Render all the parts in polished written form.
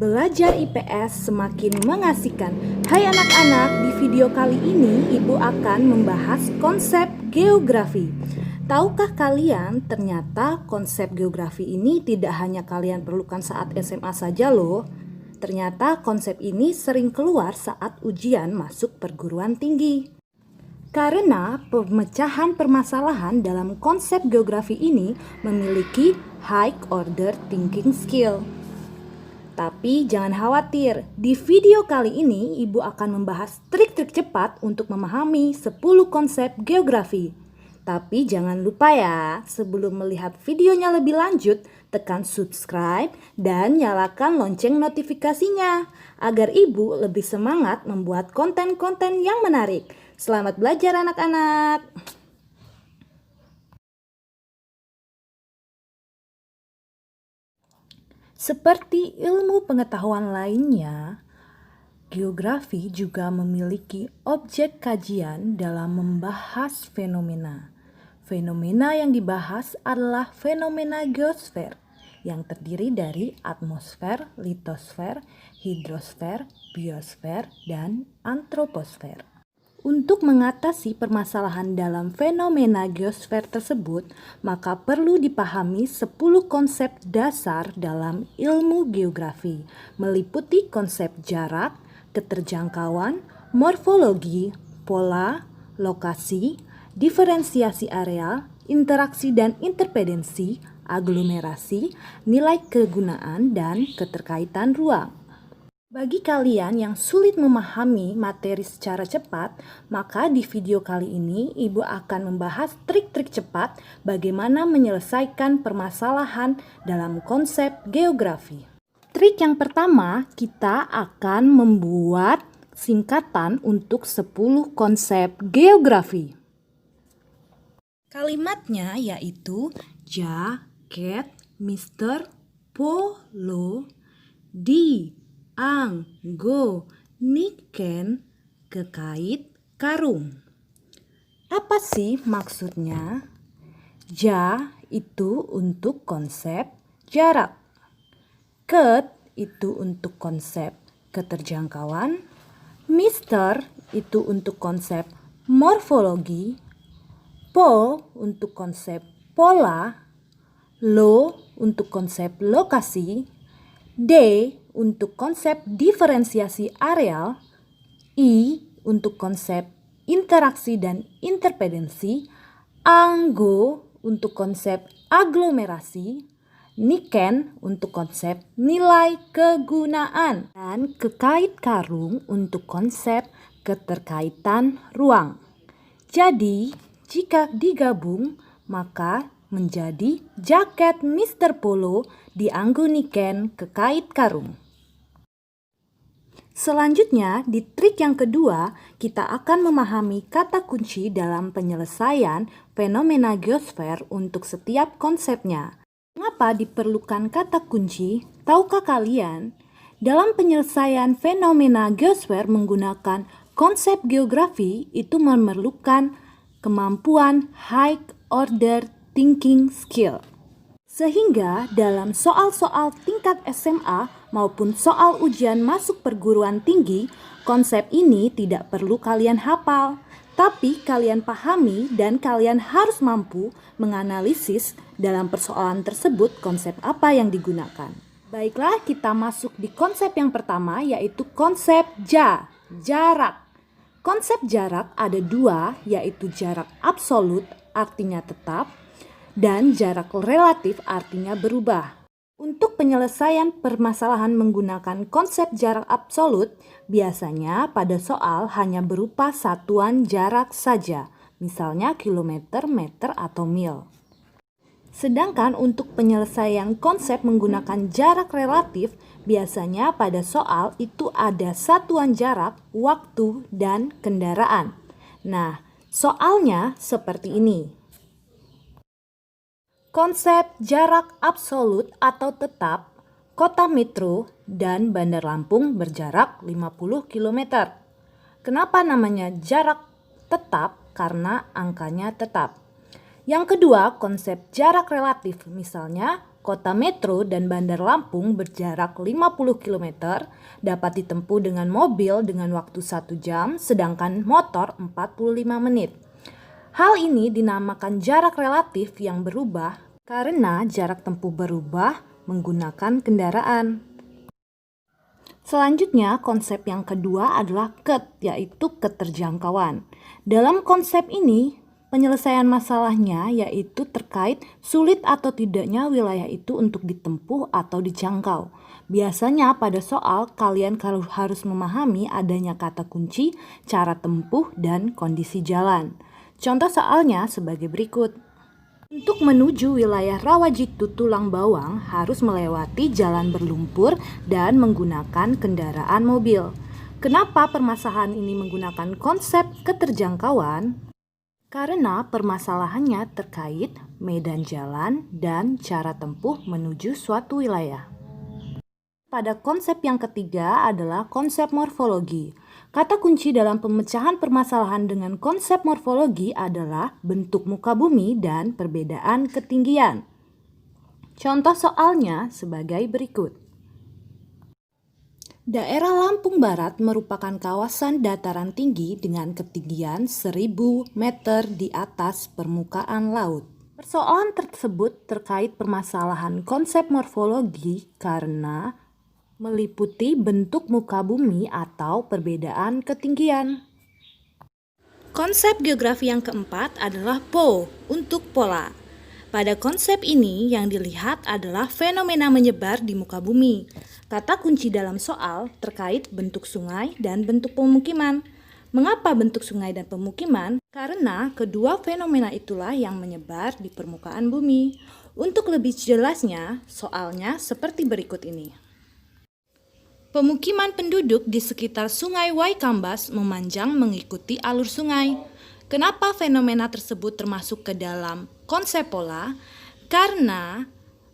Belajar IPS semakin mengasihkan. Hai anak-anak, di video kali ini Ibu akan membahas konsep geografi. Tahukah kalian ternyata konsep geografi ini tidak hanya kalian perlukan saat SMA saja loh. Ternyata konsep ini sering keluar saat ujian masuk perguruan tinggi. Karena pemecahan permasalahan dalam konsep geografi ini memiliki high order thinking skill. Tapi jangan khawatir, di video kali ini Ibu akan membahas trik-trik cepat untuk memahami 10 konsep geografi. Tapi jangan lupa ya, sebelum melihat videonya lebih lanjut, tekan subscribe dan nyalakan lonceng notifikasinya agar Ibu lebih semangat membuat konten-konten yang menarik. Selamat belajar anak-anak! Seperti ilmu pengetahuan lainnya, geografi juga memiliki objek kajian dalam membahas fenomena. Fenomena yang dibahas adalah fenomena geosfer yang terdiri dari atmosfer, litosfer, hidrosfer, biosfer, dan antroposfer. Untuk mengatasi permasalahan dalam fenomena geosfer tersebut, maka perlu dipahami 10 konsep dasar dalam ilmu geografi, meliputi konsep jarak, keterjangkauan, morfologi, pola, lokasi, diferensiasi area, interaksi dan interpedensi, aglomerasi, nilai kegunaan, dan keterkaitan ruang. Bagi kalian yang sulit memahami materi secara cepat, maka di video kali ini Ibu akan membahas trik-trik cepat bagaimana menyelesaikan permasalahan dalam konsep geografi. Trik yang pertama, kita akan membuat singkatan untuk 10 konsep geografi. Kalimatnya yaitu jaket, mister, polo, di, anggo, niken, kekait, karung. Apa sih maksudnya? Ja itu untuk konsep jarak. Ket itu untuk konsep keterjangkauan. Mister itu untuk konsep morfologi. Po untuk konsep pola. Lo untuk konsep lokasi. D untuk konsep diferensiasi areal, I untuk konsep interaksi dan interpedensi, anggo untuk konsep aglomerasi, niken untuk konsep nilai kegunaan, dan kekait karung untuk konsep keterkaitan ruang. Jadi, jika digabung, maka menjadi jaket Mister Polo dianggo niken kekait karung. Selanjutnya, di trik yang kedua, kita akan memahami kata kunci dalam penyelesaian fenomena geosfer untuk setiap konsepnya. Mengapa diperlukan kata kunci? Tahukah kalian? Dalam penyelesaian fenomena geosfer menggunakan konsep geografi itu memerlukan kemampuan high order thinking skill. Sehingga dalam soal-soal tingkat SMA maupun soal ujian masuk perguruan tinggi, konsep ini tidak perlu kalian hafal, tapi kalian pahami dan kalian harus mampu menganalisis dalam persoalan tersebut konsep apa yang digunakan. Baiklah, kita masuk di konsep yang pertama, yaitu konsep jarak. Konsep jarak ada dua, yaitu jarak absolut artinya tetap, dan jarak relatif artinya berubah. Untuk penyelesaian permasalahan menggunakan konsep jarak absolut, biasanya pada soal hanya berupa satuan jarak saja, misalnya kilometer, meter, atau mil. Sedangkan untuk penyelesaian konsep menggunakan jarak relatif, biasanya pada soal itu ada satuan jarak, waktu, dan kendaraan. Nah, soalnya seperti ini. Konsep jarak absolut atau tetap, kota metro dan Bandar Lampung berjarak 50 km. Kenapa namanya jarak tetap? Karena angkanya tetap. Yang kedua, konsep jarak relatif. Misalnya, Kota metro dan Bandar Lampung berjarak 50 km, dapat ditempuh dengan mobil dengan waktu 1 jam, sedangkan motor 45 menit. Hal ini dinamakan jarak relatif yang berubah karena jarak tempuh berubah menggunakan kendaraan. Selanjutnya, konsep yang kedua adalah yaitu keterjangkauan. Dalam konsep ini, penyelesaian masalahnya yaitu terkait sulit atau tidaknya wilayah itu untuk ditempuh atau dijangkau. Biasanya pada soal kalian harus memahami adanya kata kunci, cara tempuh, dan kondisi jalan. Contoh soalnya sebagai berikut. Untuk menuju wilayah Rawajitu Tulang Bawang harus melewati jalan berlumpur dan menggunakan kendaraan mobil. Kenapa permasalahan ini menggunakan konsep keterjangkauan? Karena permasalahannya terkait medan jalan dan cara tempuh menuju suatu wilayah. Pada konsep yang ketiga adalah konsep morfologi. Kata kunci dalam pemecahan permasalahan dengan konsep morfologi adalah bentuk muka bumi dan perbedaan ketinggian. Contoh soalnya sebagai berikut. Daerah Lampung Barat merupakan kawasan dataran tinggi dengan ketinggian 1000 meter di atas permukaan laut. Persoalan tersebut terkait permasalahan konsep morfologi karena meliputi bentuk muka bumi atau perbedaan ketinggian. Konsep geografi yang keempat adalah PO untuk pola. Pada konsep ini yang dilihat adalah fenomena menyebar di muka bumi. Kata kunci dalam soal terkait bentuk sungai dan bentuk pemukiman. Mengapa bentuk sungai dan pemukiman? Karena kedua fenomena itulah yang menyebar di permukaan bumi. Untuk lebih jelasnya, soalnya seperti berikut ini. Pemukiman penduduk di sekitar Sungai Waikambas memanjang mengikuti alur sungai. Kenapa fenomena tersebut termasuk ke dalam konsep pola? Karena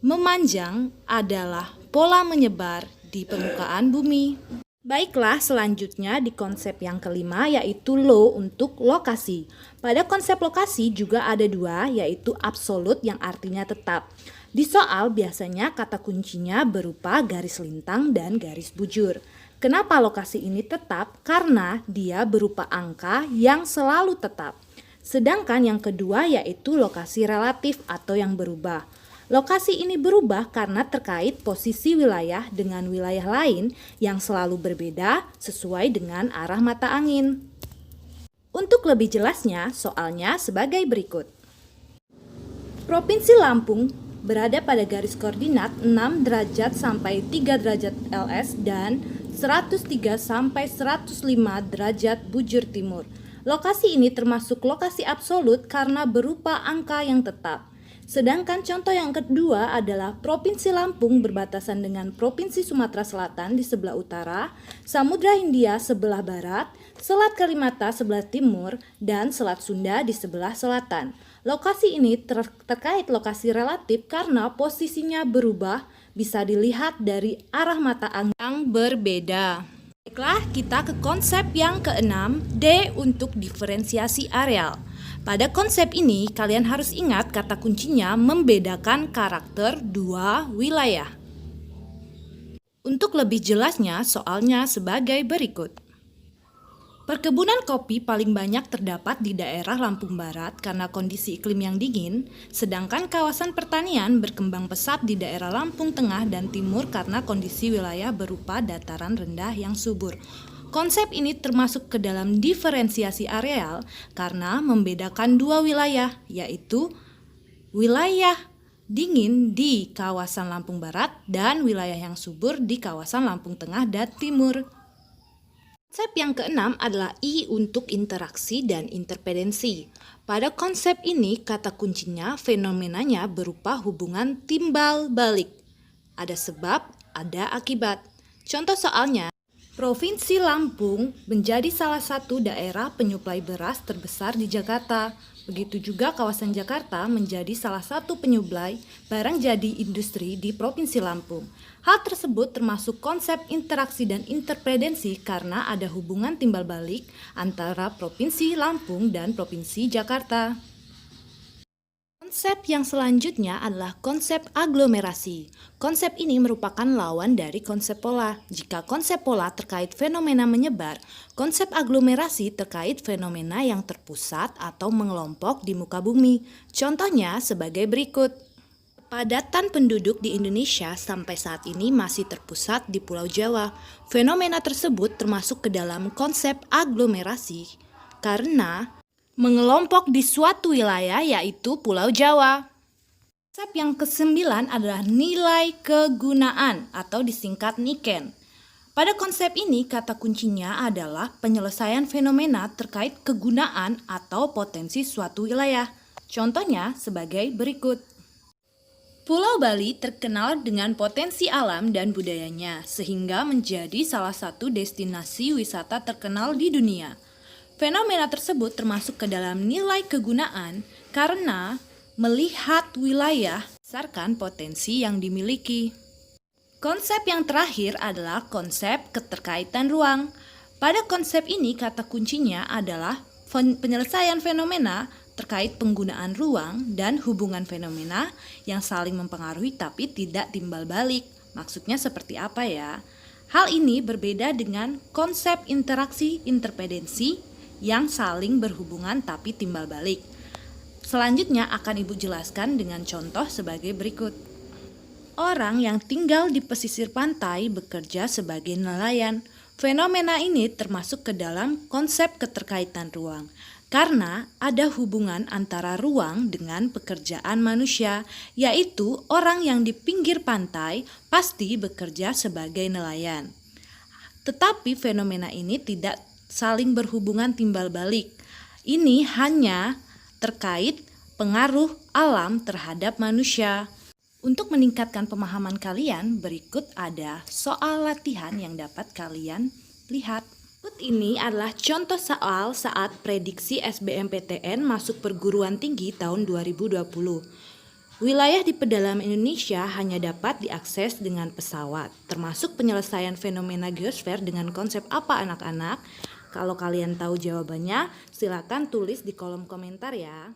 memanjang adalah pola menyebar di permukaan bumi. Baiklah, selanjutnya di konsep yang kelima yaitu lo untuk lokasi. Pada konsep lokasi juga ada dua, yaitu absolut yang artinya tetap. Di soal biasanya kata kuncinya berupa garis lintang dan garis bujur. Kenapa lokasi ini tetap? Karena dia berupa angka yang selalu tetap. Sedangkan yang kedua yaitu lokasi relatif atau yang berubah. Lokasi ini berubah karena terkait posisi wilayah dengan wilayah lain yang selalu berbeda sesuai dengan arah mata angin. Untuk lebih jelasnya, soalnya sebagai berikut. Provinsi Lampung berada pada garis koordinat 6 derajat sampai 3 derajat LS dan 103 sampai 105 derajat bujur timur. Lokasi ini termasuk lokasi absolut karena berupa angka yang tetap. Sedangkan contoh yang kedua adalah Provinsi Lampung berbatasan dengan Provinsi Sumatera Selatan di sebelah utara, Samudra Hindia sebelah barat, Selat Kalimata sebelah timur, dan Selat Sunda di sebelah selatan. Lokasi ini terkait lokasi relatif karena posisinya berubah, bisa dilihat dari arah mata angin yang berbeda. Baiklah, kita ke konsep yang keenam, D untuk diferensiasi areal. Pada konsep ini, kalian harus ingat kata kuncinya membedakan karakter dua wilayah. Untuk lebih jelasnya, soalnya sebagai berikut. Perkebunan kopi paling banyak terdapat di daerah Lampung Barat karena kondisi iklim yang dingin, sedangkan kawasan pertanian berkembang pesat di daerah Lampung Tengah dan Timur karena kondisi wilayah berupa dataran rendah yang subur. Konsep ini termasuk ke dalam diferensiasi areal karena membedakan dua wilayah, yaitu wilayah dingin di kawasan Lampung Barat dan wilayah yang subur di kawasan Lampung Tengah dan Timur. Konsep yang keenam adalah I untuk interaksi dan interpedensi. Pada konsep ini, kata kuncinya fenomenanya berupa hubungan timbal balik. Ada sebab, ada akibat. Contoh soalnya, Provinsi Lampung menjadi salah satu daerah penyuplai beras terbesar di Jakarta. Begitu juga kawasan Jakarta menjadi salah satu penyuplai barang jadi industri di Provinsi Lampung. Hal tersebut termasuk konsep interaksi dan interpedensi karena ada hubungan timbal balik antara Provinsi Lampung dan Provinsi Jakarta. Konsep yang selanjutnya adalah konsep aglomerasi. Konsep ini merupakan lawan dari konsep pola. Jika konsep pola terkait fenomena menyebar, konsep aglomerasi terkait fenomena yang terpusat atau mengelompok di muka bumi. Contohnya sebagai berikut. Padatan penduduk di Indonesia sampai saat ini masih terpusat di Pulau Jawa. Fenomena tersebut termasuk ke dalam konsep aglomerasi karena mengelompok di suatu wilayah yaitu Pulau Jawa. Konsep yang kesembilan adalah nilai kegunaan atau disingkat Niken. Pada konsep ini kata kuncinya adalah penyelesaian fenomena terkait kegunaan atau potensi suatu wilayah. Contohnya sebagai berikut. Pulau Bali terkenal dengan potensi alam dan budayanya, sehingga menjadi salah satu destinasi wisata terkenal di dunia. Fenomena tersebut termasuk ke dalam nilai kegunaan karena melihat wilayah berdasarkan potensi yang dimiliki. Konsep yang terakhir adalah konsep keterkaitan ruang. Pada konsep ini kata kuncinya adalah penyelesaian fenomena terkait penggunaan ruang dan hubungan fenomena yang saling mempengaruhi tapi tidak timbal balik. Maksudnya seperti apa ya? Hal ini berbeda dengan konsep interaksi interdependensi yang saling berhubungan tapi timbal balik. Selanjutnya akan Ibu jelaskan dengan contoh sebagai berikut. Orang yang tinggal di pesisir pantai bekerja sebagai nelayan. Fenomena ini termasuk ke dalam konsep keterkaitan ruang. Karena ada hubungan antara ruang dengan pekerjaan manusia, yaitu orang yang di pinggir pantai pasti bekerja sebagai nelayan. Tetapi fenomena ini tidak saling berhubungan timbal balik. Ini hanya terkait pengaruh alam terhadap manusia. Untuk meningkatkan pemahaman kalian, berikut ada soal latihan yang dapat kalian lihat. Berikut ini adalah contoh soal saat prediksi SBMPTN masuk perguruan tinggi tahun 2020. Wilayah di pedalaman Indonesia hanya dapat diakses dengan pesawat, termasuk penyelesaian fenomena geosfer dengan konsep apa anak-anak? Kalau kalian tahu jawabannya, silakan tulis di kolom komentar ya.